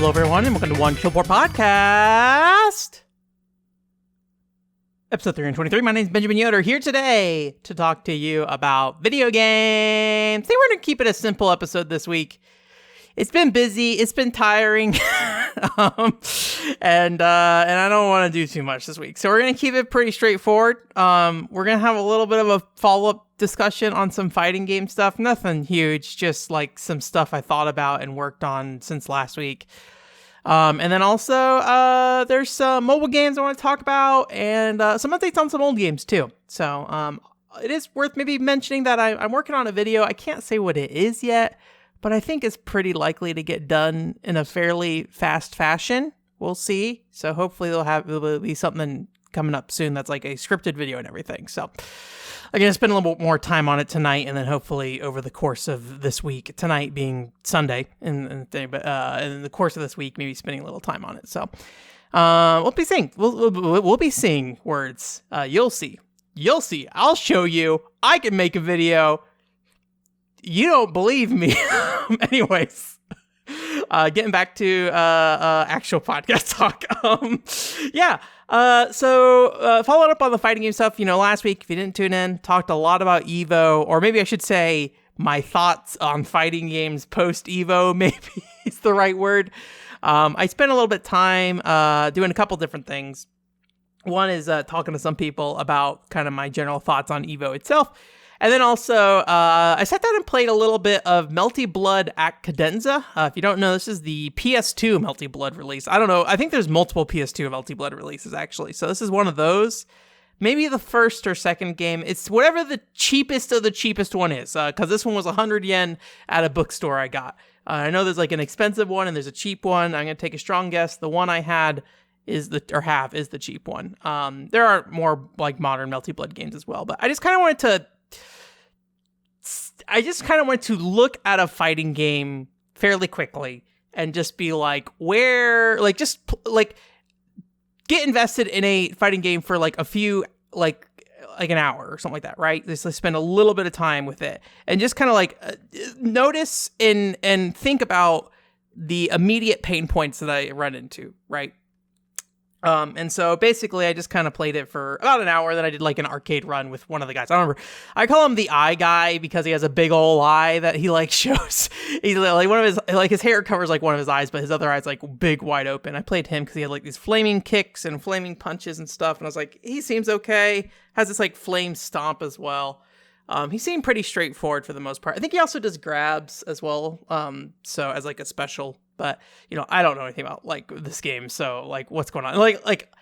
Hello, everyone, and welcome to OCP Podcast, episode 323. My name is Benjamin Yoder, here today to talk to you about video games. I think we're going to keep it a simple episode this week. It's been busy, it's been tiring, and I don't want to do too much this week. So we're going to keep it pretty straightforward. We're going to have a little bit of a follow-up discussion on some fighting game stuff. Nothing huge, just like some stuff I thought about and worked on since last week. And then also, there's some mobile games I want to talk about, and some updates on some old games too. So it is worth maybe mentioning that I'm working on a video. I can't say what it is yet, but I think it's pretty likely to get done in a fairly fast fashion. We'll see. So hopefully there'll be something coming up soon that's like a scripted video and everything. So I'm going to spend a little bit more time on it tonight, and then hopefully over the course of this week, tonight being Sunday, in the course of this week, maybe spending a little time on it. So we'll be seeing. We'll be seeing words. You'll see. I'll show you. I can make a video. You don't believe me. Anyways, getting back to actual podcast talk. So following up on the fighting game stuff, last week, if you didn't tune in, talked a lot about Evo, or maybe I should say my thoughts on fighting games post-Evo, maybe is the right word. I spent a little bit of time doing a couple different things. One is talking to some people about kind of my general thoughts on Evo itself. And then also, I sat down and played a little bit of Melty Blood at Cadenza. If you don't know, this is the PS2 Melty Blood release. I don't know. I think there's multiple PS2 Melty Blood releases, actually. So this is one of those. Maybe the first or second game. It's whatever the cheapest of the cheapest one is. Because this one was 100 yen at a bookstore I got. I know there's like an expensive one and there's a cheap one. I'm going to take a strong guess. The one I had is the cheap one. There are more like modern Melty Blood games as well. But I just kind of wanted to look at a fighting game fairly quickly and just be like, get invested in a fighting game for like a few, like an hour or something like that, right? Just spend a little bit of time with it and just kind of like notice and think about the immediate pain points that I run into, right? And so basically I just kind of played it for about an hour. Then I did like an arcade run with one of the guys. I call him the eye guy because he has a big old eye that he like shows. He's like one of his, like his hair covers like one of his eyes, but his other eye's like big, wide open. I played him because he had like these flaming kicks and flaming punches and stuff. And I was like, he seems okay. Has this like flame stomp as well. He seemed pretty straightforward for the most part. I think he also does grabs as well. So as like a special, but I don't know anything about like this game. So like what's going on? Like,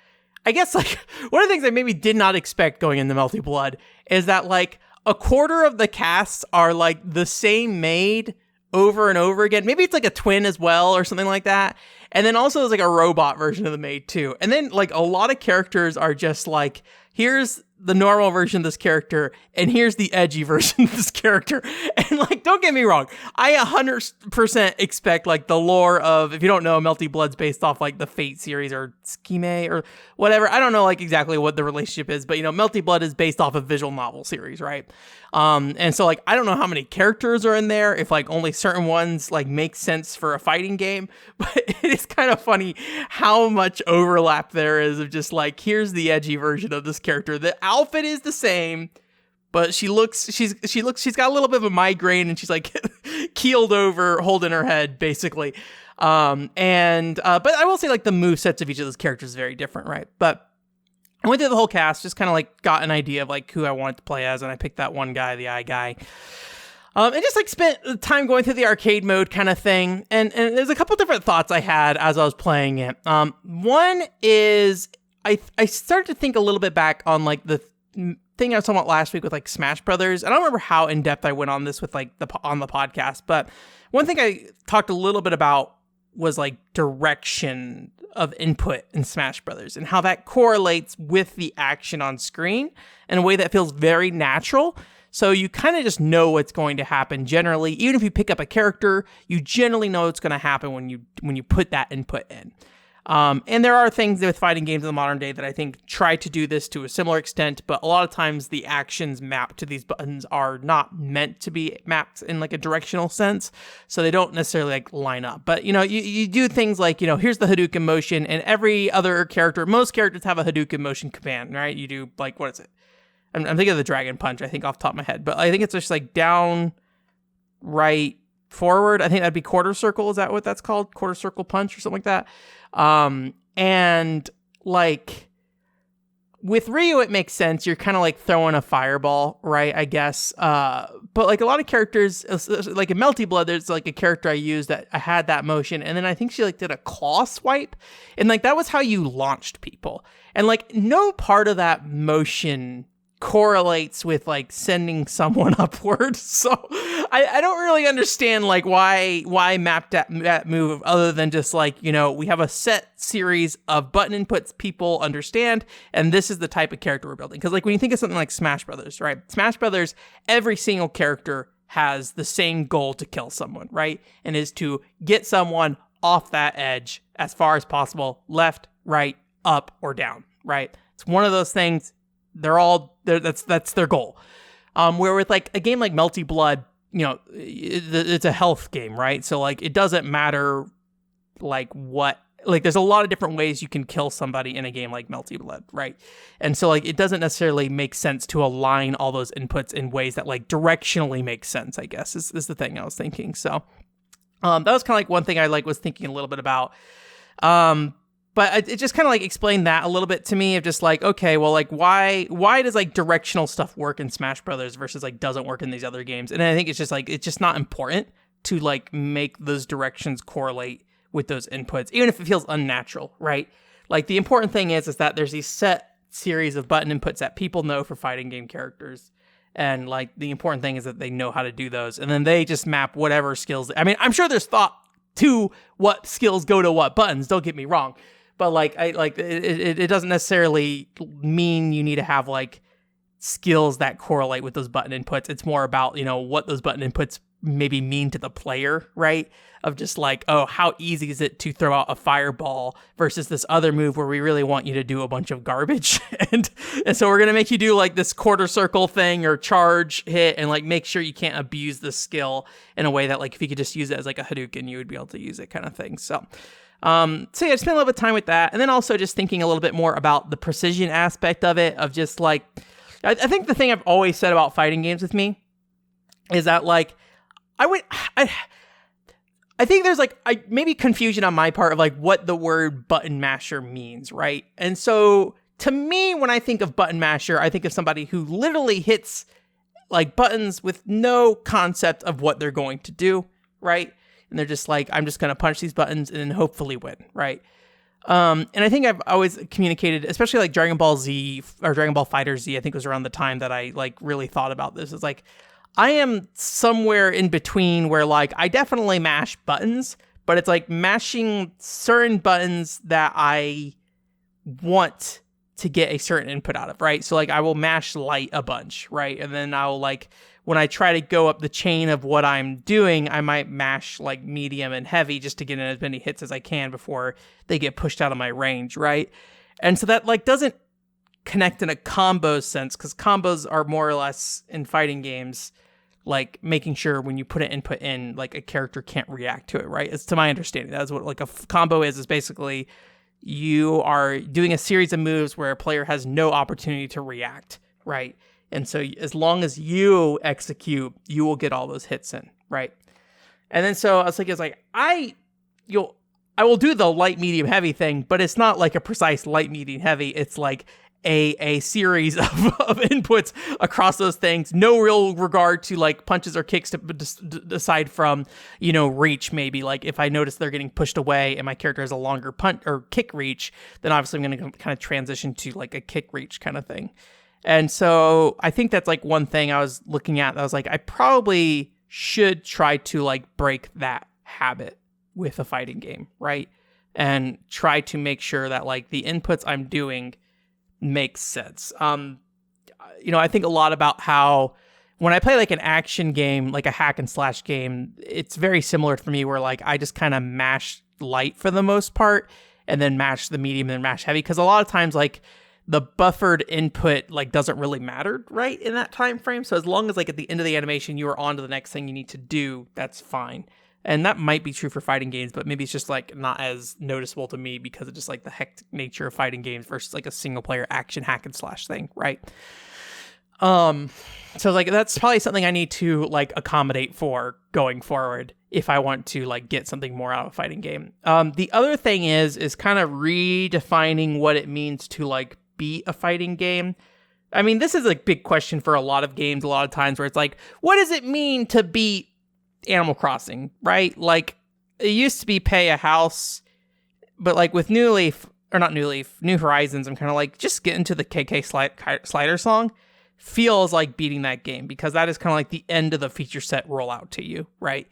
I guess like one of the things I maybe did not expect going into Melty Blood is that like a quarter of the casts are like the same maid over and over again. Maybe it's like a twin as well or something like that. And then also there's like a robot version of the maid too. And then like a lot of characters are just like, here's the normal version of this character, and here's the edgy version of this character. And like, don't get me wrong, I 100% expect like the lore of, if you don't know, Melty Blood's based off like the Fate series or Scheme or whatever. I don't know like exactly what the relationship is, but Melty Blood is based off a visual novel series, right? And so like, I don't know how many characters are in there, if like only certain ones like make sense for a fighting game, but it is kind of funny how much overlap there is of just like, here's the edgy version of this character. The outfit is the same, but she's got a little bit of a migraine and she's like keeled over, holding her head basically. But I will say like the movesets of each of those characters is very different, right? But I went through the whole cast, just kind of like got an idea of like who I wanted to play as, and I picked that one guy, the eye guy. And just like spent time going through the arcade mode kind of thing. And there's a couple different thoughts I had as I was playing it. One is I started to think a little bit back on like the thing I was talking about last week with like Smash Brothers. I don't remember how in depth I went on this with like on the podcast, but one thing I talked a little bit about was like direction of input in Smash Brothers and how that correlates with the action on screen in a way that feels very natural. So you kind of just know what's going to happen generally. Even if you pick up a character, you generally know what's going to happen when you put that input in. And there are things with fighting games in the modern day that I think try to do this to a similar extent, but a lot of times the actions mapped to these buttons are not meant to be mapped in like a directional sense, so they don't necessarily like line up. But you do things like, here's the Hadouken motion, and every other character, most characters have a Hadouken motion command, right? You do like, what is it? I'm thinking of the Dragon Punch, I think, off the top of my head, but I think it's just like down, right, forward. I think that'd be quarter circle. Is that what that's called? Quarter circle punch or something like that. And like with Ryu, it makes sense. You're kind of like throwing a fireball, right? I guess. But like a lot of characters, like in Melty Blood, there's like a character I used that I had that motion. And then I think she like did a claw swipe. And like that was how you launched people. And like no part of that motion correlates with like sending someone upward. So I don't really understand like why map that move other than just like, we have a set series of button inputs people understand, and this is the type of character we're building. Because like when you think of something like Smash Brothers, right? Smash Brothers, every single character has the same goal to kill someone, right? And is to get someone off that edge as far as possible, left, right, up, or down, right? It's one of those things. That's their goal. Where with like a game like Melty Blood, it's a health game, right? So like it doesn't matter like what, like there's a lot of different ways you can kill somebody in a game like Melty Blood, right? And so like it doesn't necessarily make sense to align all those inputs in ways that like directionally make sense, I guess is the thing I was thinking. So that was kind of like one thing I like was thinking a little bit about. But it just kind of like explained that a little bit to me of just like, okay, well, like why does like directional stuff work in Smash Brothers versus like doesn't work in these other games? And I think it's just not important to like make those directions correlate with those inputs, even if it feels unnatural, right? Like the important thing is that there's these set series of button inputs that people know for fighting game characters. And like the important thing is that they know how to do those. And then they just map whatever skills. I mean, I'm sure there's thought to what skills go to what buttons, don't get me wrong. But like it doesn't necessarily mean you need to have like skills that correlate with those button inputs. It's more about, what those button inputs maybe mean to the player, right? Of just like, oh, how easy is it to throw out a fireball versus this other move where we really want you to do a bunch of garbage. and so we're going to make you do like this quarter circle thing or charge hit and like make sure you can't abuse the skill in a way that like if you could just use it as like a Hadouken, you would be able to use it kind of thing. So yeah, I spent a little bit of time with that. And then also just thinking a little bit more about the precision aspect of it, of just like, I think the thing I've always said about fighting games with me is that like, I think there's like, maybe confusion on my part of like what the word button masher means, right? And so to me, when I think of button masher, I think of somebody who literally hits like buttons with no concept of what they're going to do, right? And they're just like, I'm just going to punch these buttons and then hopefully win, right? And I think I've always communicated, especially like Dragon Ball Z or Dragon Ball Fighter Z, I think was around the time that I like really thought about this. It's like, I am somewhere in between where like I definitely mash buttons, but it's like mashing certain buttons that I want to get a certain input out of, right? So like I will mash light a bunch, right? And then I'll like, when I try to go up the chain of what I'm doing, I might mash like medium and heavy just to get in as many hits as I can before they get pushed out of my range, right? And so that like doesn't connect in a combo sense, because combos are more or less in fighting games like making sure when you put an input in, like a character can't react to it, right? It's to my understanding. That's what like a combo is basically you are doing a series of moves where a player has no opportunity to react, right? And so as long as you execute, you will get all those hits in, right? And then so I was like, I will do the light, medium, heavy thing, but it's not like a precise light, medium, heavy. It's like a series of inputs across those things. No real regard to like punches or kicks aside from, reach maybe. Like if I notice they're getting pushed away and my character has a longer punch or kick reach, then obviously I'm going to kind of transition to like a kick reach kind of thing. And so I think that's like one thing I was looking at. I was like, I probably should try to like break that habit with a fighting game, right? And try to make sure that like the inputs I'm doing makes sense. I think a lot about how when I play like an action game, like a hack and slash game, it's very similar for me where like I just kind of mash light for the most part. and then match the medium and then match heavy. Because a lot of times, like, the buffered input, like, doesn't really matter, right, in that time frame. So as long as, like, at the end of the animation, you are on to the next thing you need to do, that's fine. And that might be true for fighting games, but maybe it's just, like, not as noticeable to me because of just, like, the hectic nature of fighting games versus, like, a single-player action hack and slash thing, right? So, like, that's probably something I need to, like, accommodate for going forward if I want to, like, get something more out of a fighting game. The other thing is kind of redefining what it means to, like, be a fighting game. I mean, this is a big question for a lot of games a lot of times where it's like, what does it mean to beat Animal Crossing, right? Like, it used to be pay a house, but, like, with New Horizons, I'm kind of like, just get into the KK Slider song feels like beating that game, because that is kind of like the end of the feature set rollout to you, right?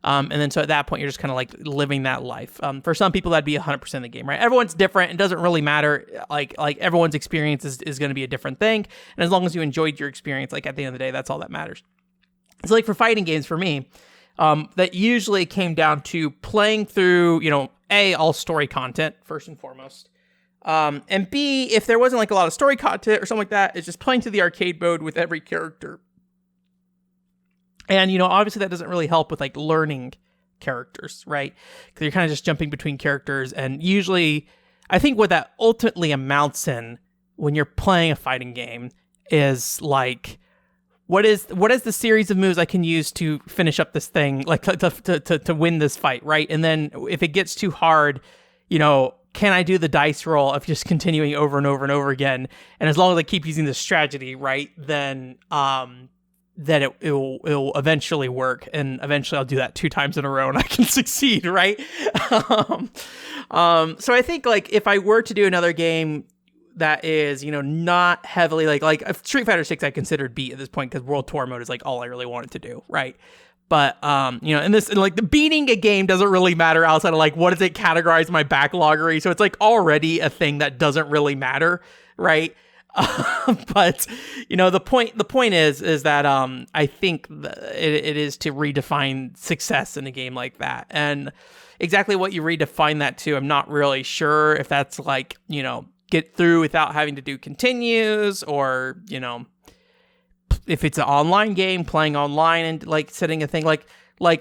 And then so at that point, you're just kind of like living that life. For some people, that'd be 100% of the game, right? Everyone's different. It doesn't really matter. Like everyone's experience is going to be a different thing. And as long as you enjoyed your experience, like at the end of the day, that's all that matters. So like for fighting games, for me, that usually came down to playing through, all story content, first and foremost. And B, if there wasn't like a lot of story content or something like that, it's just playing through the arcade mode with every character. And, obviously that doesn't really help with like learning characters, right? Because you're kind of just jumping between characters. And usually, I think what that ultimately amounts in when you're playing a fighting game is like, what is the series of moves I can use to finish up this thing, like to win this fight, right? And then if it gets too hard, can I do the dice roll of just continuing over and over and over again? And as long as I keep using this strategy, right, then it will eventually work, and eventually I'll do that 2 times in a row and I can succeed, right? So I think like if I were to do another game that is, not heavily like Street Fighter 6 I considered beat at this point, because World Tour mode is like all I really wanted to do, right? But, and the beating a game doesn't really matter outside of like, what does it categorize my backloggery? So it's like already a thing that doesn't really matter, right? But, the point is that, I think it is to redefine success in a game like that. And exactly what you redefine that to, I'm not really sure if that's like, get through without having to do continues, or, if it's an online game, playing online and like setting a thing like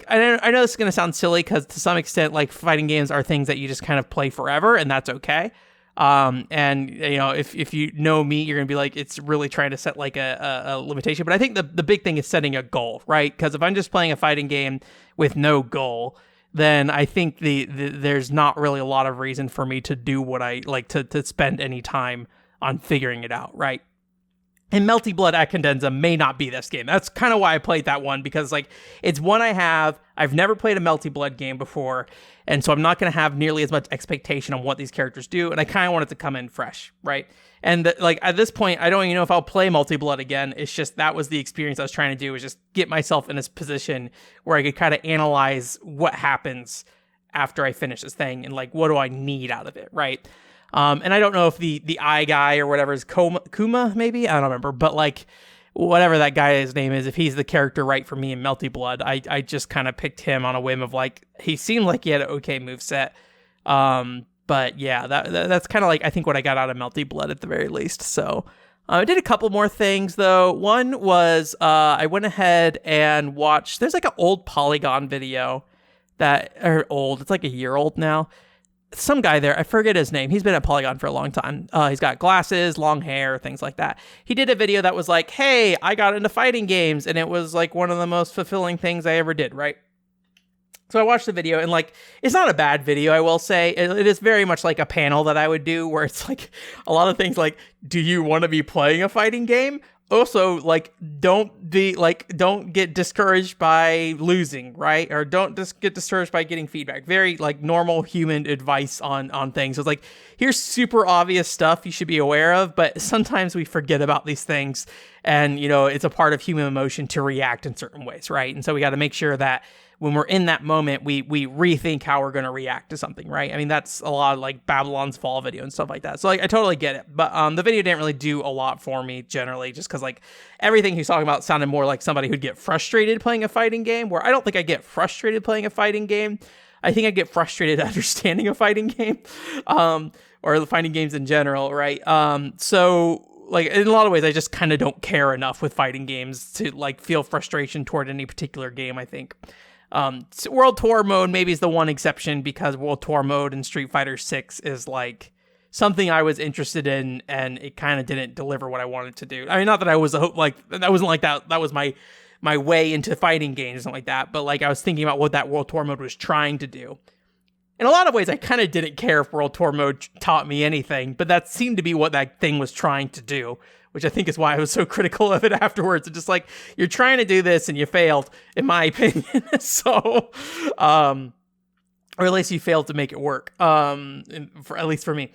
I know this is going to sound silly, because to some extent like fighting games are things that you just kind of play forever, and that's okay. And if you know me, you're going to be like, it's really trying to set like a limitation. But I think the big thing is setting a goal, right? Because if I'm just playing a fighting game with no goal, then I think there's not really a lot of reason for me to do what I like to spend any time on figuring it out, right? And Melty Blood at Cadenza may not be this game. That's kind of why I played that one, because like it's one I've never played a Melty Blood game before, and so I'm not going to have nearly as much expectation on what these characters do, and I kind of want it to come in fresh, right? And at this point, I don't even know if I'll play Melty Blood again. It's just that was the experience I was trying to do, was just get myself in this position where I could kind of analyze what happens after I finish this thing, and like what do I need out of it, right? And I don't know if the eye guy or whatever is Kuma, maybe? I don't remember. But like, whatever that guy's name is, if he's the character right for me in Melty Blood, I just kind of picked him on a whim of like, he seemed like he had an okay moveset. But yeah, that's kind of like, I think what I got out of Melty Blood at the very least. So I did a couple more things though. One was I went ahead and watched, there's like an old Polygon video it's like a year old now. Some guy there, I forget his name. He's been at Polygon for a long time. He's got glasses, long hair, things like that. He did a video that was like, hey, I got into fighting games, and it was like one of the most fulfilling things I ever did, right? So I watched the video, and like, it's not a bad video, I will say. It is very much like a panel that I would do, where it's like a lot of things like, do you want to be playing a fighting game? Also, like, don't get discouraged by losing, right? Or don't just get discouraged by getting feedback. Very, like, normal human advice on things. It's like, here's super obvious stuff you should be aware of, but sometimes we forget about these things. And, it's a part of human emotion to react in certain ways, right? And so we got to make sure that when we're in that moment, we rethink how we're going to react to something, right? I mean, that's a lot of like Babylon's Fall video and stuff like that. So like, I totally get it. But the video didn't really do a lot for me generally, just because like everything he's talking about sounded more like somebody who'd get frustrated playing a fighting game, where I don't think I get frustrated playing a fighting game. I think I get frustrated at understanding a fighting game, or the fighting games in general, right? So like in a lot of ways, I just kind of don't care enough with fighting games to like feel frustration toward any particular game, I think. So World Tour mode maybe is the one exception, because World Tour mode in Street Fighter 6 is like something I was interested in, and it kind of didn't deliver what I wanted to do. I mean, not that I was like, that wasn't like that. That was my way into fighting games, something like that. But like, I was thinking about what that World Tour mode was trying to do. In a lot of ways, I kind of didn't care if World Tour mode taught me anything, but that seemed to be what that thing was trying to do, which I think is why I was so critical of it afterwards. It's just like, you're trying to do this and you failed, in my opinion. So, or at least you failed to make it work. At least for me.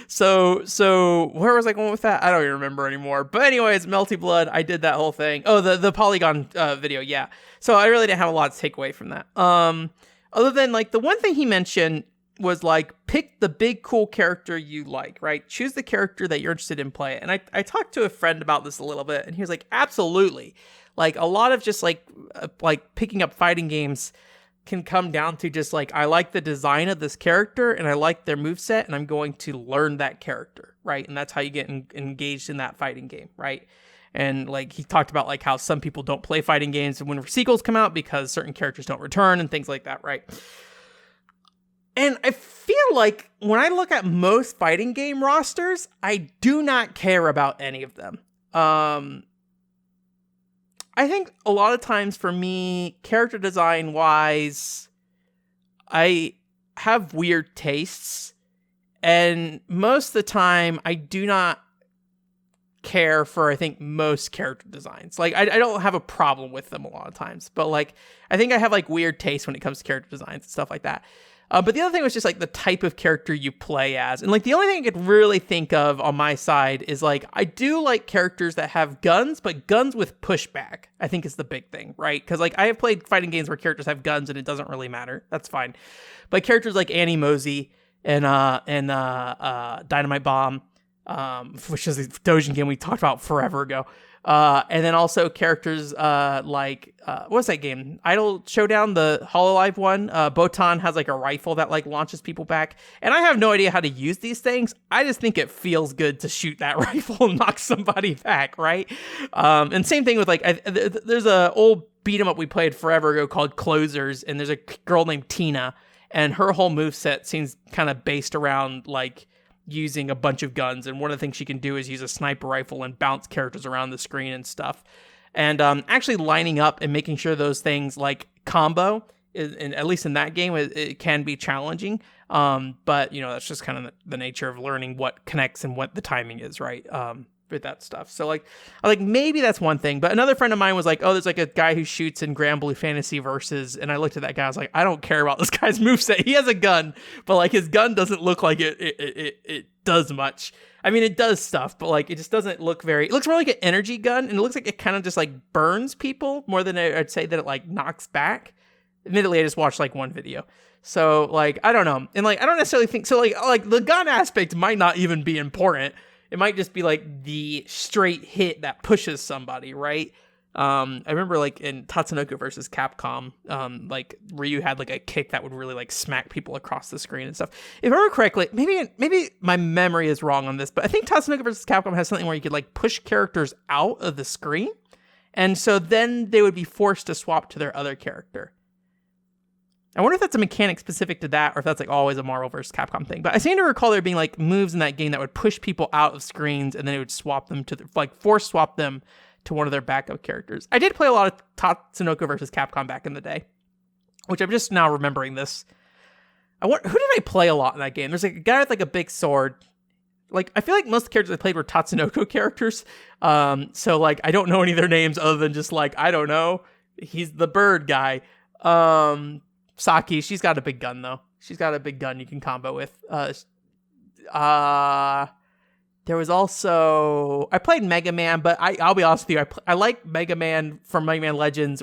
So where was I going with that? I don't even remember anymore. But anyways, Melty Blood, I did that whole thing. Oh, the Polygon video, yeah. So I really didn't have a lot to take away from that. Other than like the one thing he mentioned was like, pick the big cool character you like, right? Choose the character that you're interested in playing. And I talked to a friend about this a little bit, and he was like, absolutely. Like a lot of just like picking up fighting games can come down to just like, I like the design of this character and I like their moveset, and I'm going to learn that character, right? And that's how you get engaged in that fighting game, right? And like he talked about like how some people don't play fighting games when sequels come out because certain characters don't return and things like that, right? And I feel like when I look at most fighting game rosters, I do not care about any of them. I think a lot of times for me, character design wise, I have weird tastes, and most of the time I do not care for, I think, most character designs. Like I don't have a problem with them a lot of times, but like I think I have like weird taste when it comes to character designs and stuff like that. But the other thing was just like the type of character you play as. And like the only thing I could really think of on my side is like, I do like characters that have guns, but guns with pushback, I think is the big thing, right? Because like I have played fighting games where characters have guns and it doesn't really matter. That's fine. But characters like Annie Mosey and Dynamite Bomb, which is a Dojin game we talked about forever ago. And then also characters like what's that game? Idol Showdown, the Hololive one. Botan has like a rifle that like launches people back. And I have no idea how to use these things. I just think it feels good to shoot that rifle and knock somebody back, right? And same thing with like there's a old beat 'em up we played forever ago called Closers, and there's a girl named Tina, and her whole moveset seems kind of based around like using a bunch of guns, and one of the things she can do is use a sniper rifle and bounce characters around the screen and stuff. And actually lining up and making sure those things like combo, and at least in that game, it can be challenging. But you know, that's just kind of the nature of learning what connects and what the timing is, right? With that stuff. So like, maybe that's one thing. But another friend of mine was like, oh, there's like a guy who shoots in Grand Blue Fantasy Versus, and I looked at that guy, I was like, I don't care about this guy's moveset. He has a gun, but like his gun doesn't look like it does much. I mean, it does stuff, but like it just doesn't look it looks more like an energy gun, and it looks like it kind of just like burns people more than I'd say that it like knocks back. Admittedly, I just watched like one video. So like, I don't know. And like, I don't necessarily think so. Like the gun aspect might not even be important. It might just be like the straight hit that pushes somebody, right? I remember like in Tatsunoko versus Capcom, like Ryu had like a kick that would really like smack people across the screen and stuff. If I remember correctly, maybe my memory is wrong on this, but I think Tatsunoko versus Capcom has something where you could like push characters out of the screen, and so then they would be forced to swap to their other character. I wonder if that's a mechanic specific to that, or if that's like always a Marvel versus Capcom thing. But I seem to recall there being like moves in that game that would push people out of screens, and then it would swap them to force swap them to one of their backup characters. I did play a lot of Tatsunoko versus Capcom back in the day, which I'm just now remembering this. Who did I play a lot in that game? There's like a guy with like a big sword. Like I feel like most of the characters I played were Tatsunoko characters. So like I don't know any of their names other than just like, I don't know. He's the bird guy. Saki, she's got a big gun though. She's got a big gun you can combo with. There was also, I played Mega Man, but I'll be honest with you, I like Mega Man from Mega Man Legends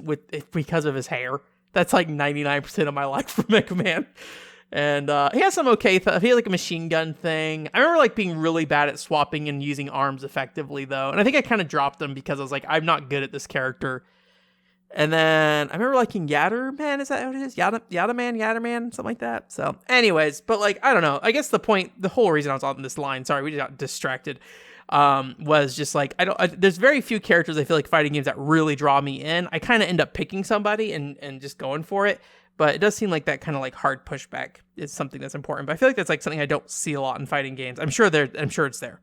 because of his hair. That's like 99% of my life for Mega Man. And he has some okay stuff. He had like a machine gun thing. I remember like being really bad at swapping and using arms effectively though. And I think I kind of dropped them because I was like, I'm not good at this character. And then I remember liking Yatterman. Is that what it is? Yatterman, something like that. So anyways, but like, I don't know. I guess the whole reason I was on this line, sorry, we got distracted, was just like, there's very few characters I feel like fighting games that really draw me in. I kind of end up picking somebody and just going for it. But it does seem like that kind of like hard pushback is something that's important. But I feel like that's like something I don't see a lot in fighting games. I'm sure it's there.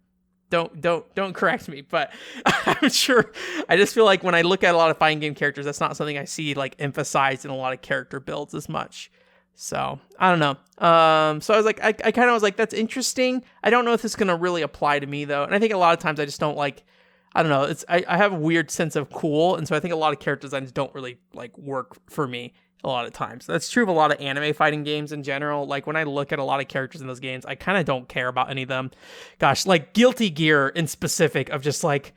Don't correct me, but I'm sure. I just feel like when I look at a lot of fighting game characters, that's not something I see like emphasized in a lot of character builds as much. So I don't know. So I was like, I kind of was like, that's interesting. I don't know if this is gonna really apply to me though, and I think a lot of times I just don't like. I don't know. I have a weird sense of cool, and so I think a lot of character designs don't really like work for me a lot of times. That's true of a lot of anime fighting games in general. Like when I look at a lot of characters in those games, I kind of don't care about any of them. Gosh, like Guilty Gear in specific, of just like,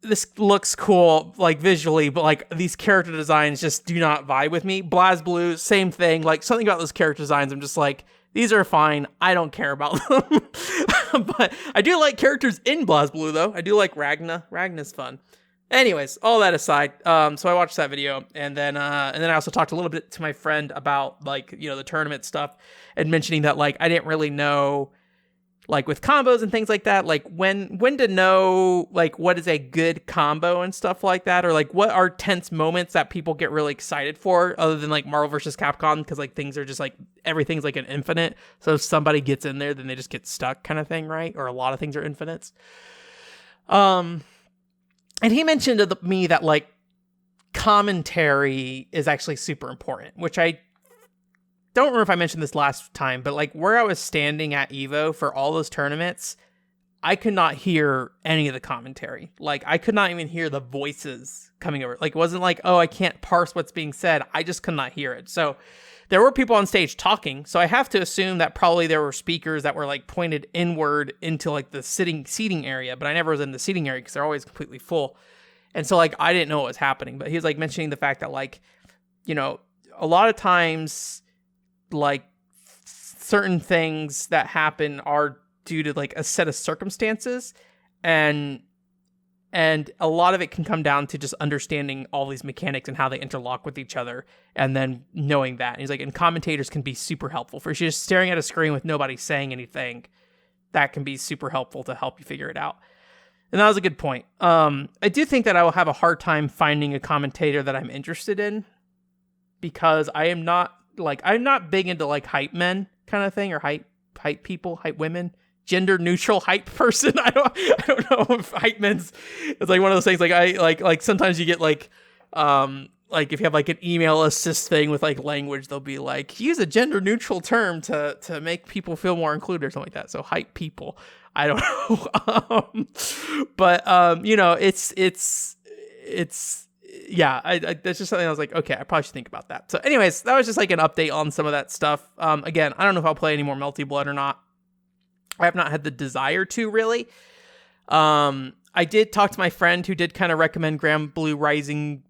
this looks cool like visually, but like these character designs just do not vibe with me. BlazBlue, same thing. Like something about those character designs, I'm just like, these are fine. I don't care about them. But I do like characters in BlazBlue though. I do like Ragna. Ragna's fun. Anyways, all that aside, so I watched that video, and then I also talked a little bit to my friend about like, you know, the tournament stuff, and mentioning that like I didn't really know, like with combos and things like that, like when to know like what is a good combo and stuff like that, or like what are tense moments that people get really excited for, other than like Marvel vs. Capcom, because like things are just like, everything's like an infinite, so if somebody gets in there, then they just get stuck kind of thing, right? Or a lot of things are infinites. And he mentioned to me that like commentary is actually super important, which I don't remember if I mentioned this last time, but like where I was standing at EVO for all those tournaments, I could not hear any of the commentary. Like I could not even hear the voices coming over. Like it wasn't like, oh, I can't parse what's being said. I just could not hear it. So there were people on stage talking. So I have to assume that probably there were speakers that were like pointed inward into like the seating area, but I never was in the seating area because they're always completely full. And so like, I didn't know what was happening, but he was like mentioning the fact that like, you know, a lot of times like certain things that happen are due to like a set of circumstances, and a lot of it can come down to just understanding all these mechanics and how they interlock with each other, and then knowing that. And he's like, and commentators can be super helpful. For just staring at a screen with nobody saying anything, that can be super helpful to help you figure it out. And that was a good point. I do think that I will have a hard time finding a commentator that I'm interested in, because I'm not big into like hype men kind of thing, or hype people, hype women. Gender neutral hype person. I don't know if hype men's, it's like one of those things, like I like sometimes you get like if you have like an email assist thing with like language, they'll be like, use a gender neutral term to make people feel more included or something like that. So hype people, I don't know. But you know, it's yeah, that's just something I was like, okay, I probably should think about that. So anyways, that was just like an update on some of that stuff. Again, I don't know if I'll play any more Melty Blood or not. I have not had the desire to, really. I did talk to my friend who did kind of recommend Granblue Rising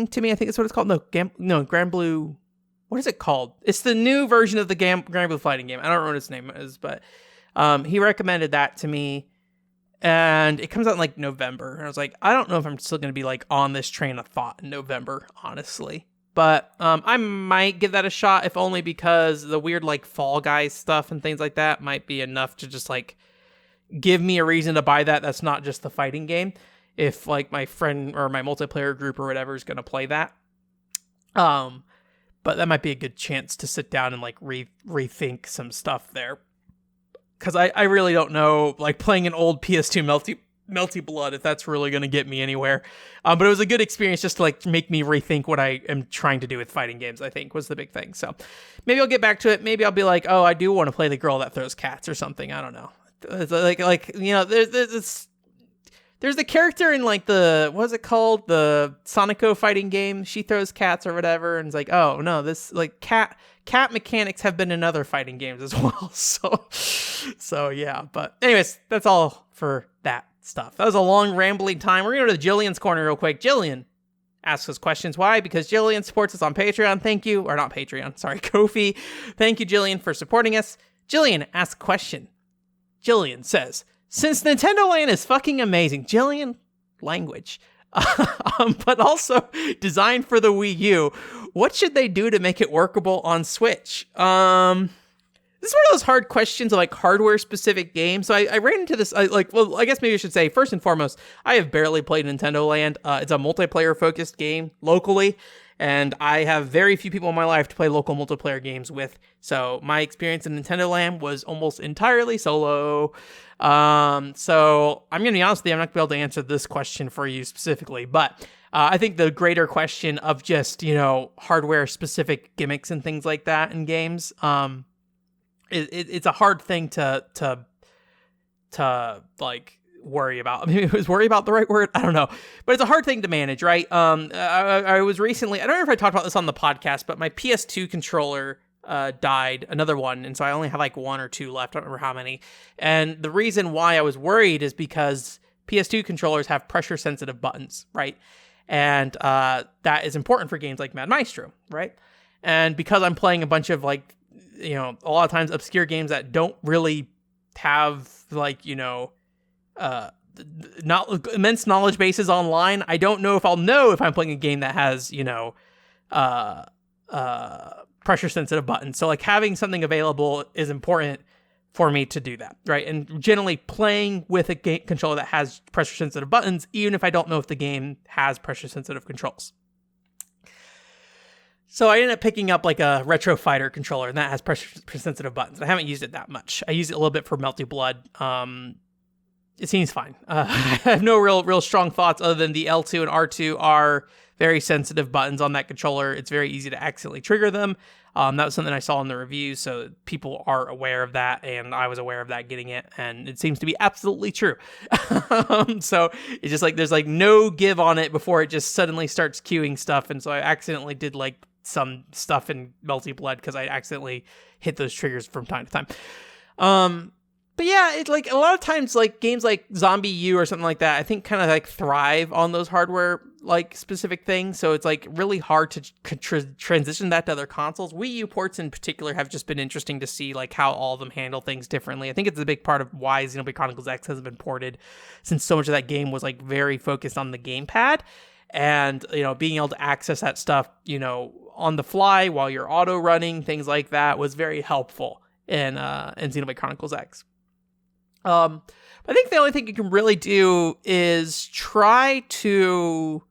to me. I think that's what it's called. No, Granblue. What is it called? It's the new version of the Granblue fighting game. I don't remember what its name is, but he recommended that to me. And it comes out in like November. And I was like, I don't know if I'm still going to be like on this train of thought in November, honestly. But I might give that a shot, if only because the weird like Fall Guys stuff and things like that might be enough to just like give me a reason to buy that. That's not just the fighting game. If like my friend or my multiplayer group or whatever is going to play that. But that might be a good chance to sit down and like rethink some stuff there. Because I really don't know, like playing an old PS2 Melty Blood, if that's really going to get me anywhere. But it was a good experience just to like make me rethink what I am trying to do with fighting games, I think was the big thing. So maybe I'll get back to it. Maybe I'll be like, oh, I do want to play the girl that throws cats or something. I don't know. It's like you know, there's the character in like the, what is it called? The Sonico fighting game. She throws cats or whatever. And it's like, oh no, this like cat mechanics have been in other fighting games as well. So yeah, but anyways, that's all for that stuff. That was a long rambling time. We're gonna go to Jillian's corner real quick. Jillian asks us questions. Why? Because Jillian supports us on Patreon. Thank you. Or not Patreon. Sorry, Ko-fi. Thank you, Jillian, for supporting us. Jillian asks a question. Jillian says, since Nintendo Land is fucking amazing, Jillian, language. but also designed for the Wii U. What should they do to make it workable on Switch? This is one of those hard questions of like hardware specific games. So I ran into this, I guess maybe I should say, first and foremost, I have barely played Nintendo Land. It's a multiplayer focused game locally, and I have very few people in my life to play local multiplayer games with. So my experience in Nintendo Land was almost entirely solo. So I'm going to be honest with you, I'm not going to be able to answer this question for you specifically, but I think the greater question of just, hardware specific gimmicks and things like that in games, it's a hard thing to like worry about. I mean, is worry about the right word? I don't know, but it's a hard thing to manage, right? I was recently, I don't know if I talked about this on the podcast, but my PS2 controller died, another one, and so I only have like one or two left. I don't remember how many. And the reason why I was worried is because PS2 controllers have pressure sensitive buttons, right? And that is important for games like Mad Maestro, right? And because I'm playing a bunch of like, a lot of times obscure games that don't really have like, not immense knowledge bases online, I don't know if I'll know if I'm playing a game that has, pressure sensitive buttons. So like having something available is important for me to do that, right? And generally playing with a game controller that has pressure sensitive buttons, even if I don't know if the game has pressure sensitive controls. So I ended up picking up like a Retro Fighter controller, and that has pressure-sensitive buttons. I haven't used it that much. I used it a little bit for Melty Blood. It seems fine. I have no real strong thoughts other than the L2 and R2 are very sensitive buttons on that controller. It's very easy to accidentally trigger them. That was something I saw in the reviews, so people are aware of that, and I was aware of that getting it, and it seems to be absolutely true. So it's just like there's like no give on it before it just suddenly starts queuing stuff, and so I accidentally did like some stuff in Melty Blood because I accidentally hit those triggers from time to time. But yeah, it's like a lot of times like games like Zombie U or something like that, I think kind of like thrive on those hardware like specific things. So it's like really hard to transition that to other consoles. Wii U ports in particular have just been interesting to see like how all of them handle things differently. I think it's a big part of why Xenoblade Chronicles X hasn't been ported, since so much of that game was like very focused on the gamepad. And, being able to access that stuff, on the fly while you're auto running, things like that was very helpful in Xenoblade Chronicles X. I think the only thing you can really do is try to,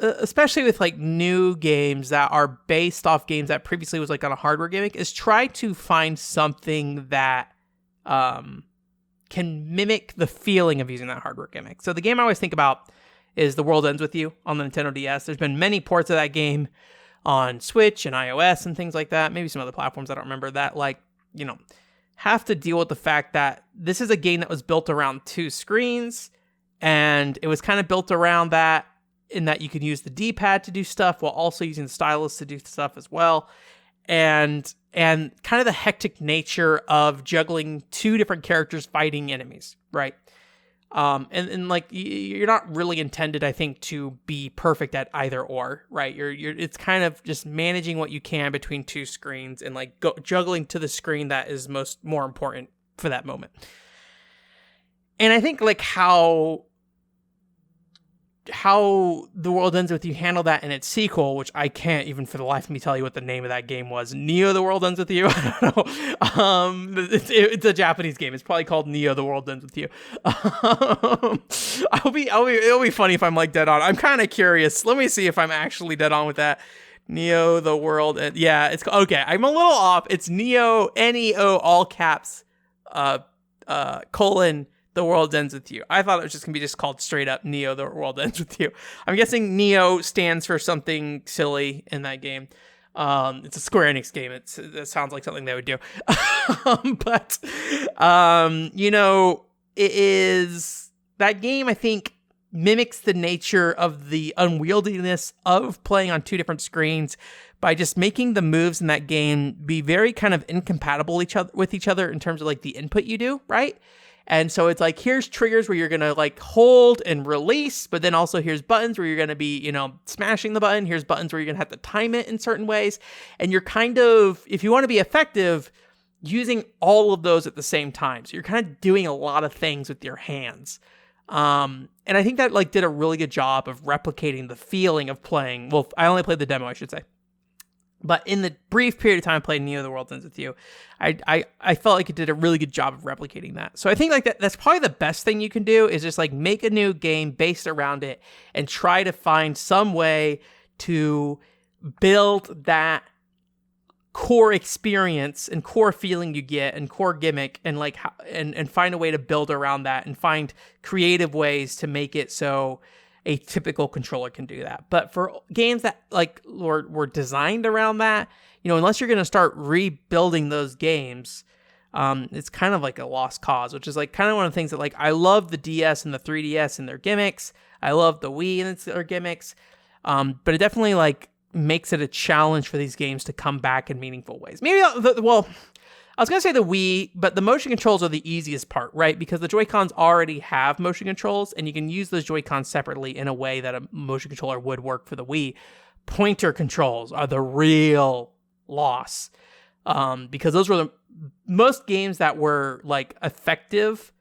especially with like new games that are based off games that previously was like on a hardware gimmick, is try to find something that can mimic the feeling of using that hardware gimmick. So the game I always think about is The World Ends With You on the Nintendo DS. There's been many ports of that game on Switch and iOS and things like that. Maybe some other platforms I don't remember that have to deal with the fact that this is a game that was built around two screens, and it was kind of built around that in that you could use the D-pad to do stuff while also using the stylus to do stuff as well. And kind of the hectic nature of juggling two different characters fighting enemies, right? And like you're not really intended, I think, to be perfect at either or, right? It's kind of just managing what you can between two screens and like juggling to the screen that is more important for that moment. And I think like how The World Ends With You handle that in its sequel, which I can't even for the life of me tell you what the name of that game was. Neo The World Ends With You? I don't know. It's a Japanese game. It's probably called Neo The World Ends With You. It'll be funny if I'm like dead on. I'm kind of curious. Let me see if I'm actually dead on with that. Neo The World. Yeah, it's okay. I'm a little off. It's Neo, Neo, all caps, colon, The World Ends With You. I thought it was just going to be just called straight up Neo, The World Ends With You. I'm guessing Neo stands for something silly in that game. It's a Square Enix game. It sounds like something they would do. But it is... That game, I think, mimics the nature of the unwieldiness of playing on two different screens by just making the moves in that game be very kind of incompatible with each other in terms of like the input you do, right? And so it's like, here's triggers where you're going to like hold and release, but then also here's buttons where you're going to be, smashing the button. Here's buttons where you're going to have to time it in certain ways. And you're kind of, if you want to be effective, using all of those at the same time. So you're kind of doing a lot of things with your hands. And I think that like did a really good job of replicating the feeling of playing. Well, I only played the demo, I should say. But in the brief period of time I played Neo the World Ends With You, I felt like it did a really good job of replicating that. So I think like that's probably the best thing you can do is just like make a new game based around it and try to find some way to build that core experience and core feeling you get and core gimmick and like and find a way to build around that and find creative ways to make it so a typical controller can do that. But for games that like were designed around that, unless you're going to start rebuilding those games, it's kind of like a lost cause, which is like kind of one of the things that like I love the DS and the 3DS and their gimmicks. I love the Wii and their gimmicks. But it definitely like makes it a challenge for these games to come back in meaningful ways. Maybe, I was going to say the Wii, but the motion controls are the easiest part, right? Because the Joy-Cons already have motion controls, and you can use those Joy-Cons separately in a way that a motion controller would work for the Wii. Pointer controls are the real loss, because those were the most games that were like effective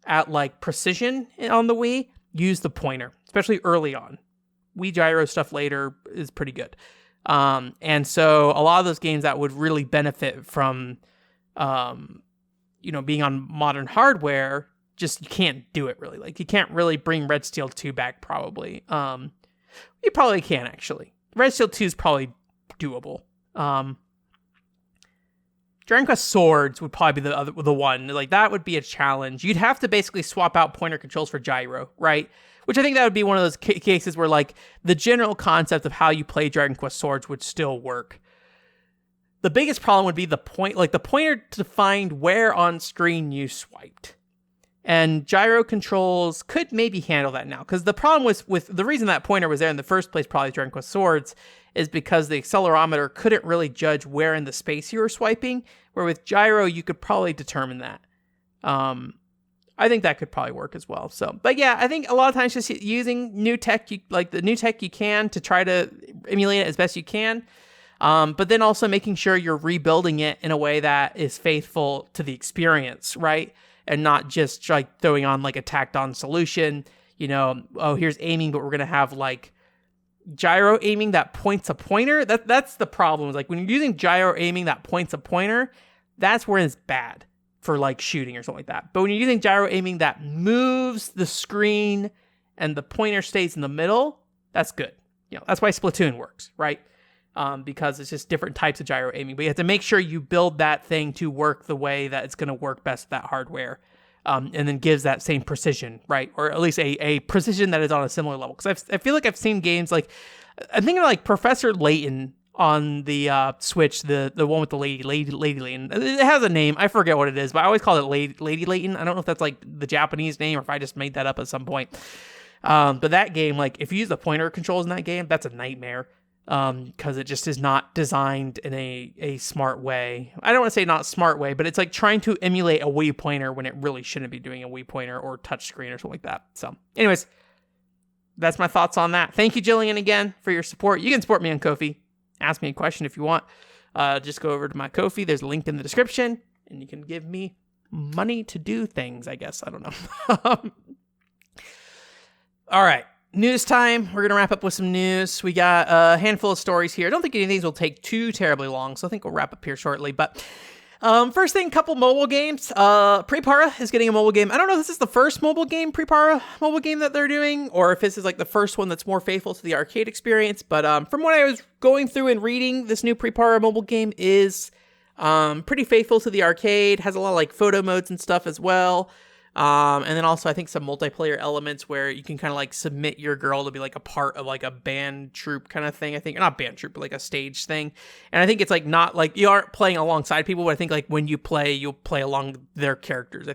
at like precision on the Wii use the pointer, especially early on. Wii gyro stuff later is pretty good. And so a lot of those games that would really benefit from being on modern hardware, just you can't do it really. Like you can't really bring Red Steel 2 back probably. You probably can actually. Red Steel 2 is probably doable. Dragon Quest Swords would probably be the one. Like that would be a challenge. You'd have to basically swap out pointer controls for gyro, right? Which I think that would be one of those cases where like the general concept of how you play Dragon Quest Swords would still work. The biggest problem would be the pointer to find where on screen you swiped. And gyro controls could maybe handle that now. Because the problem was with the reason that pointer was there in the first place, probably Dragon Quest Swords, is because the accelerometer couldn't really judge where in the space you were swiping. Where with gyro, you could probably determine that. I think that could probably work as well. So, but yeah, I think a lot of times just using new tech, the new tech you can to try to emulate it as best you can. But then also making sure you're rebuilding it in a way that is faithful to the experience, right? And not just like throwing on like a tacked on solution, here's aiming, but we're going to have like gyro aiming that points a pointer. That's the problem. Like when you're using gyro aiming that points a pointer, that's where it's bad for like shooting or something like that. But when you're using gyro aiming that moves the screen and the pointer stays in the middle, that's good. That's why Splatoon works, right? Because it's just different types of gyro aiming. But you have to make sure you build that thing to work the way that it's going to work best with that hardware. And then gives that same precision, right? Or at least a precision that is on a similar level. Because I feel like I've seen games like, I'm thinking of like Professor Layton on the Switch, the one with the Lady Layton. It has a name. I forget what it is, but I always call it Lady Layton. I don't know if that's like the Japanese name or if I just made that up at some point. But that game, like if you use the pointer controls in that game, that's a nightmare. Because it just is not designed in a smart way. I don't want to say not smart way, but it's like trying to emulate a Wii pointer when it really shouldn't be doing a Wii pointer or touchscreen or something like that. So anyways, that's my thoughts on that. Thank you, Jillian, again for your support. You can support me on Ko-fi. Ask me a question if you want. Just go over to my Ko-fi. There's a link in the description and you can give me money to do things, I guess. I don't know. All right. News time. We're going to wrap up with some news. We got a handful of stories here. I don't think any of these will take too terribly long, so I think we'll wrap up here shortly. But first thing, couple mobile games. Pripara is getting a mobile game. I don't know if this is the first Pripara mobile game that they're doing, or if this is like the first one that's more faithful to the arcade experience. But from what I was going through and reading, this new Pripara mobile game is pretty faithful to the arcade. Has a lot of like photo modes and stuff as well. And then also I think some multiplayer elements where you can kind of like submit your girl to be like a part of like a band troupe kind of thing. I think not band troupe, but like a stage thing. And I think it's like not like you aren't playing alongside people, but I think like when you play, you'll play along their characters.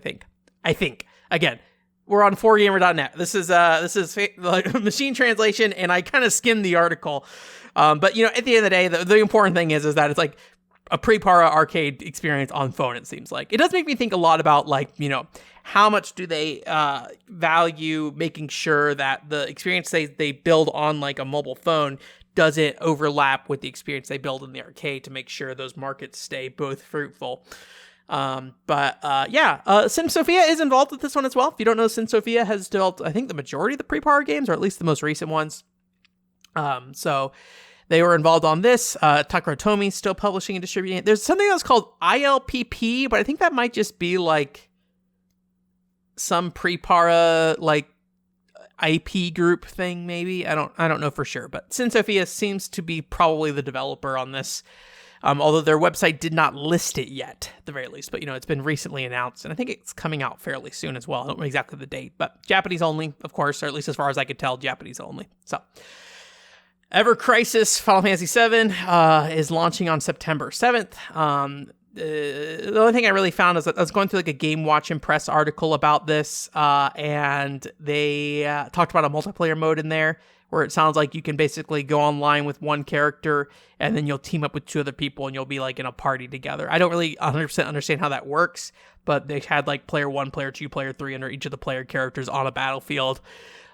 I think again, we're on 4gamer.net. This is like machine translation, and I kind of skimmed the article. But at the end of the day, the important thing is that it's like a Pripara arcade experience on phone. It seems like it does make me think a lot about like how much do they value making sure that the experience they build on like a mobile phone doesn't overlap with the experience they build in the arcade to make sure those markets stay both fruitful. Sim Sophia is involved with this one as well. If you don't know, Sim Sophia has developed, I think, the majority of the Pripara games, or at least the most recent ones. So they were involved on this. Takara Tomi's still publishing and distributing it. There's something else called ILPP, but I think that might just be like some Pripara like IP group thing, maybe. I don't know for sure, but Sim Sophia seems to be probably the developer on this. Although their website did not list it yet, at the very least. But, it's been recently announced, and I think it's coming out fairly soon as well. I don't know exactly the date, but Japanese only, of course, or at least as far as I could tell, Japanese only. So, Ever Crisis Final Fantasy VII is launching on September 7th. The only thing I really found is that I was going through like a Game Watch and Press article about this, and they talked about a multiplayer mode in there, where it sounds like you can basically go online with one character and then you'll team up with two other people and you'll be like in a party together. I don't really 100% understand how that works, but they had like player 1, player 2, player 3 under each of the player characters on a battlefield.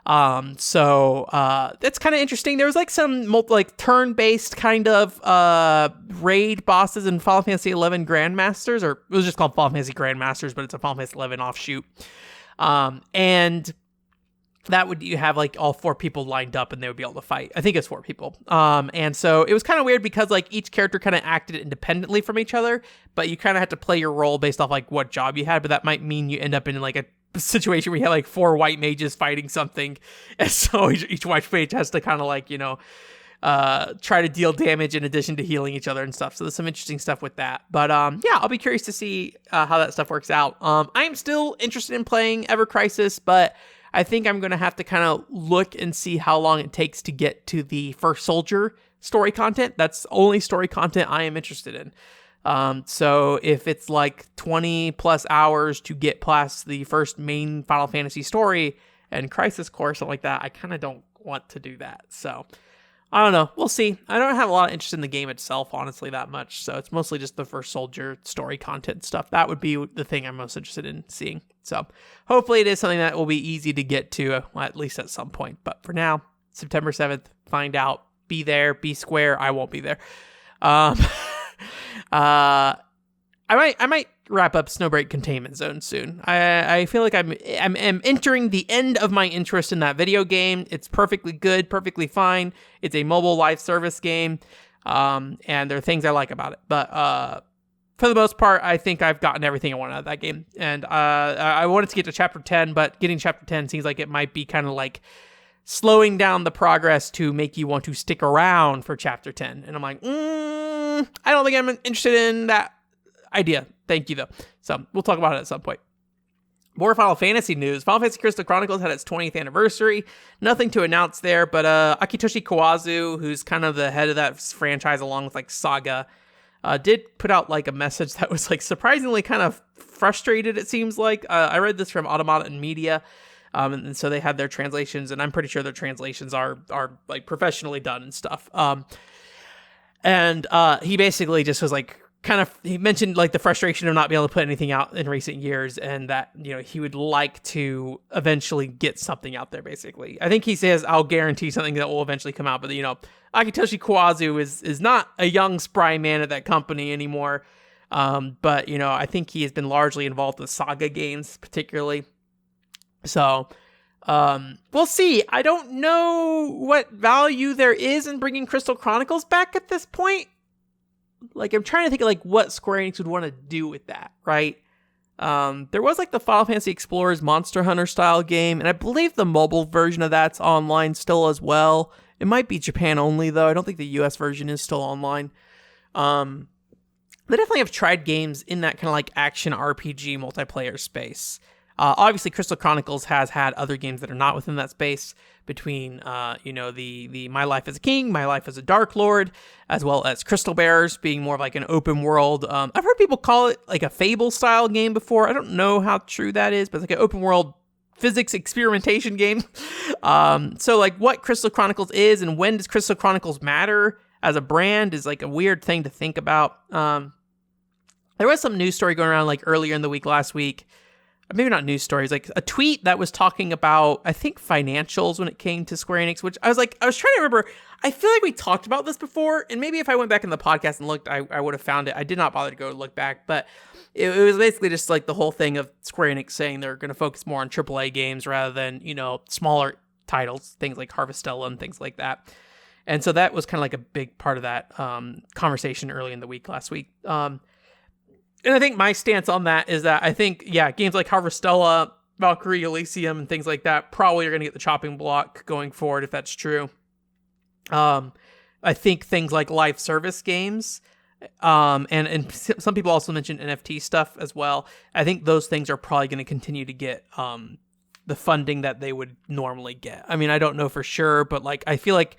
So that's kind of interesting. There was like some turn-based kind of raid bosses in Final Fantasy XI Grandmasters, or it was just called Final Fantasy Grandmasters, but it's a Final Fantasy XI offshoot. And that would, you have like all 4 people lined up and they would be able to fight. I think it's 4 people. And so it was kind of weird because like each character kind of acted independently from each other, but you kind of had to play your role based off like what job you had. But that might mean you end up in like a situation where you have like 4 white mages fighting something. And so each white mage has to kind of like, try to deal damage in addition to healing each other and stuff. So there's some interesting stuff with that. But I'll be curious to see how that stuff works out. I'm still interested in playing Ever Crisis, but I think I'm going to have to kind of look and see how long it takes to get to the First Soldier story content. That's only story content I am interested in. So if it's like 20 plus hours to get past the first main Final Fantasy story and Crisis Core, something like that, I kind of don't want to do that. So I don't know. We'll see. I don't have a lot of interest in the game itself, honestly, that much. So it's mostly just the First Soldier story content stuff. That would be the thing I'm most interested in seeing. So hopefully it is something that will be easy to get to, at least at some point. But for now, September 7th, find out. Be there. Be square. I won't be there. I might wrap up Snowbreak Containment Zone soon. I feel like I'm entering the end of my interest in that video game. It's perfectly good, perfectly fine. It's a mobile live service game, and there are things I like about it. But for the most part, I think I've gotten everything I want out of that game. And I wanted to get to Chapter 10, but getting Chapter 10 seems like it might be kind of like slowing down the progress to make you want to stick around for Chapter 10. And I'm like, I don't think I'm interested in that idea. Thank you, though. So we'll talk about it at some point. More Final Fantasy news. Final Fantasy Crystal Chronicles had its 20th anniversary. Nothing to announce there, but Akitoshi Kawazu, who's kind of the head of that franchise along with like Saga, did put out like a message that was like surprisingly kind of frustrated, it seems like. I read this from Automata and Media, and so they had their translations, and I'm pretty sure their translations are like professionally done and stuff. And he basically just was like, he mentioned like the frustration of not being able to put anything out in recent years, and that, he would like to eventually get something out there, basically. I think he says, I'll guarantee something that will eventually come out, but Akitoshi Kawazu is not a young spry man at that company anymore. But I think he has been largely involved with Saga games, particularly. So, we'll see. I don't know what value there is in bringing Crystal Chronicles back at this point. Like, I'm trying to think of like what Square Enix would want to do with that, right? There was like the Final Fantasy Explorers Monster Hunter style game, and I believe the mobile version of that's online still as well. It might be Japan only, though. I don't think the US version is still online. They definitely have tried games in that kind of like action RPG multiplayer space. Obviously, Crystal Chronicles has had other games that are not within that space, between, the My Life as a King, My Life as a Dark Lord, as well as Crystal Bearers being more of like an open world. I've heard people call it like a Fable style game before. I don't know how true that is, but it's like an open world physics experimentation game. So like what Crystal Chronicles is and when does Crystal Chronicles matter as a brand is like a weird thing to think about. There was some news story going around like earlier in the week, last week. Maybe not news stories, like a tweet that was talking about, I think, financials when it came to Square Enix, which I was trying to remember. I feel like we talked about this before, and maybe if I went back in the podcast and looked, I would have found it. I did not bother to go look back, but it was basically just like the whole thing of Square Enix saying they're going to focus more on AAA games rather than, smaller titles, things like Harvestella and things like that. And so that was kind of like a big part of that conversation early in the week last week. And I think my stance on that is that I think, games like Harvestella, Valkyrie, Elysium, and things like that probably are going to get the chopping block going forward if that's true. I think things like live service games, and some people also mentioned NFT stuff as well. I think those things are probably going to continue to get the funding that they would normally get. I mean, I don't know for sure, but like I feel like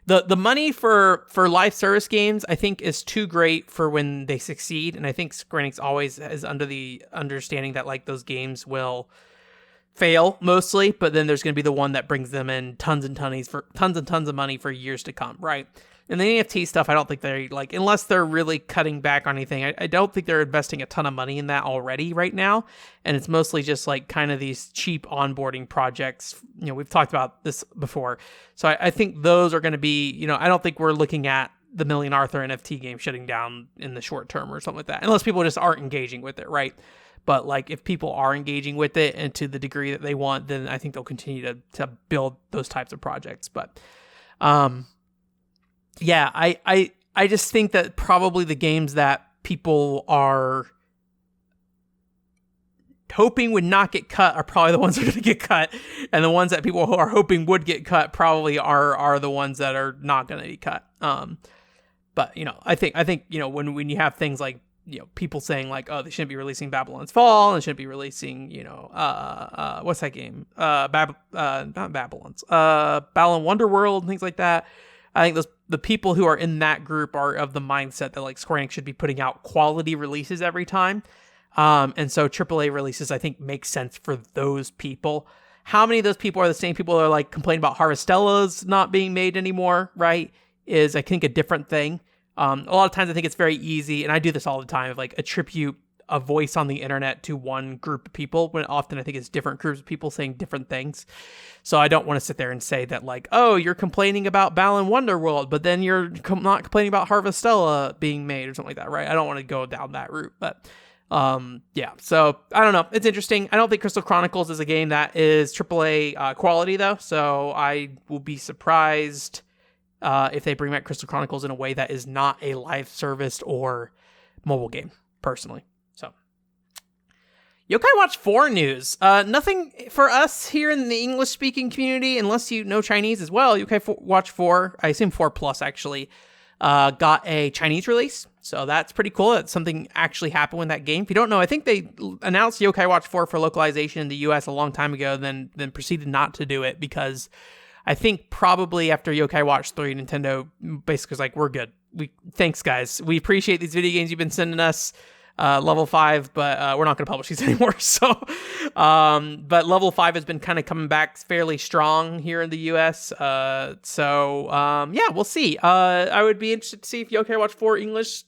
the money for live service games, I think, is too great for when they succeed. And I think Square Enix always is under the understanding that like those games will fail mostly, but then there's going to be the one that brings them in tons and tons of money for years to come, right? And the NFT stuff, I don't think they're like, unless they're really cutting back on anything, I don't think they're investing a ton of money in that already right now. And it's mostly just like kind of these cheap onboarding projects. We've talked about this before. So I think those are going to be, I don't think we're looking at the Million Arthur NFT game shutting down in the short term or something like that, unless people just aren't engaging with it, right? But like if people are engaging with it and to the degree that they want, then I think they'll continue to build those types of projects. But I just think that probably the games that people are hoping would not get cut are probably the ones that are going to get cut, and the ones that people who are hoping would get cut probably are the ones that are not going to be cut. But I think when you have things like people saying like, oh, they shouldn't be releasing Babylon's Fall and shouldn't be releasing what's that game? Not Babylon's Balan Wonderworld and things like that. I think the people who are in that group are of the mindset that like Square Enix should be putting out quality releases every time. And so AAA releases, I think, make sense for those people. How many of those people are the same people that are like complaining about Harvestella's not being made anymore, right? Is I think a different thing. A lot of times I think it's very easy, and I do this all the time, of like attribute a voice on the internet to one group of people, when often I think it's different groups of people saying different things. So I don't want to sit there and say that like, oh, you're complaining about Balan Wonderworld, but then you're not complaining about Harvestella being made or something like that, right? I don't want to go down that route, but so I don't know. It's interesting. I don't think Crystal Chronicles is a game that is AAA quality though, so I will be surprised if they bring back Crystal Chronicles in a way that is not a live service or mobile game, personally. So, Yokai Watch 4 news. Nothing for us here in the English-speaking community, unless you know Chinese as well. Yokai Watch 4, I assume 4 Plus actually, got a Chinese release. So that's pretty cool. That something actually happened with that game. If you don't know, I think they announced Yokai Watch 4 for localization in the US a long time ago, then proceeded not to do it because I think probably after Yokai Watch 3, Nintendo basically was like, we're good. Thanks, guys. We appreciate these video games you've been sending us, level 5, but we're not going to publish these anymore. So, but level 5 has been kind of coming back fairly strong here in the US. We'll see. I would be interested to see if Yokai Watch 4 English,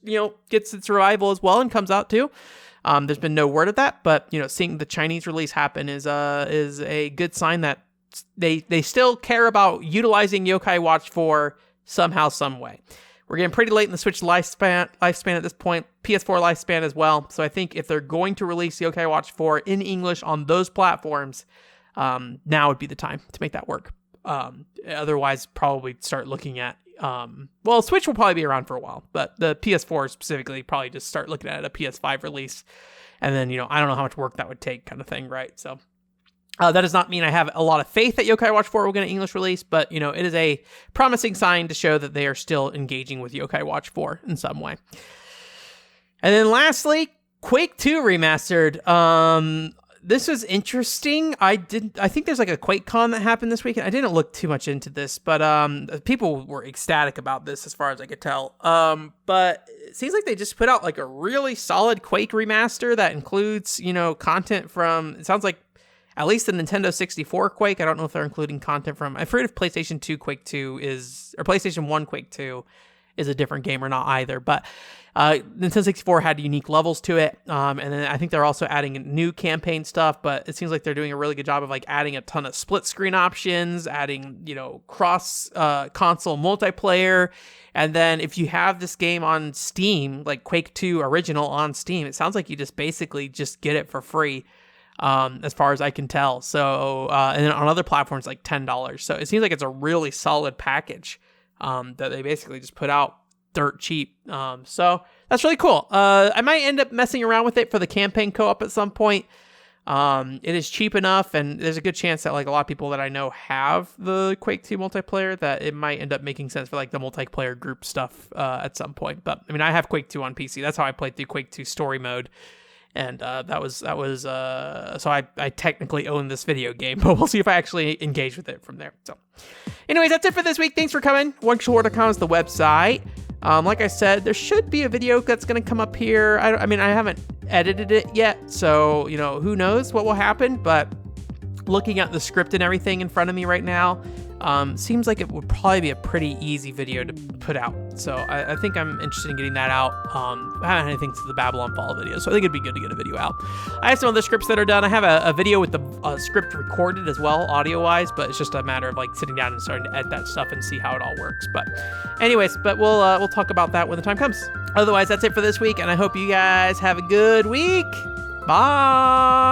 gets its revival as well and comes out too. There's been no word of that, but seeing the Chinese release happen is a good sign that they still care about utilizing Yokai Watch 4 somehow, some way. We're getting pretty late in the Switch lifespan at this point, PS4 lifespan as well. So I think if they're going to release Yokai Watch 4 in English on those platforms, now would be the time to make that work. Otherwise, probably start looking at, Switch will probably be around for a while, but the PS4 specifically, probably just start looking at a PS5 release. And then, I don't know how much work that would take, kind of thing, right? So that does not mean I have a lot of faith that Yokai Watch 4 will get an English release, but, it is a promising sign to show that they are still engaging with Yokai Watch 4 in some way. And then lastly, Quake 2 Remastered. This was interesting. I think there's like a QuakeCon that happened this weekend. I didn't look too much into this, but people were ecstatic about this as far as I could tell. But it seems like they just put out like a really solid Quake remaster that includes, content from, it sounds like, at least the Nintendo 64 Quake. I don't know if they're including content from, I forget if PlayStation 2 Quake 2 is, or PlayStation 1 Quake 2 is a different game or not either. But Nintendo 64 had unique levels to it, and then I think they're also adding new campaign stuff, but it seems like they're doing a really good job of like adding a ton of split screen options, adding, cross console multiplayer. And then if you have this game on Steam, like Quake 2 Original on Steam, it sounds like you just basically just get it for free, as far as I can tell. So, and then on other platforms, like $10. So it seems like it's a really solid package that they basically just put out dirt cheap. So that's really cool. I might end up messing around with it for the campaign co-op at some point. It is cheap enough, and there's a good chance that like a lot of people that I know have the Quake 2 multiplayer, that it might end up making sense for like the multiplayer group stuff at some point. But I mean, I have Quake 2 on PC. That's how I played through Quake 2 story mode. And that was so I technically own this video game, but we'll see if I actually engage with it from there. So anyways, that's it for this week. Thanks for coming. OneShore.com is the website. Like I said, there should be a video that's going to come up here. I mean, I haven't edited it yet, so, who knows what will happen, but looking at the script and everything in front of me right now, seems like it would probably be a pretty easy video to put out. So I think I'm interested in getting that out. I haven't had anything to the Babylon Fall video, so I think it'd be good to get a video out. I have some other scripts that are done. I have a video with the script recorded as well, audio-wise, but it's just a matter of like sitting down and starting to edit that stuff and see how it all works. But anyways, we'll talk about that when the time comes. Otherwise, that's it for this week, and I hope you guys have a good week. Bye!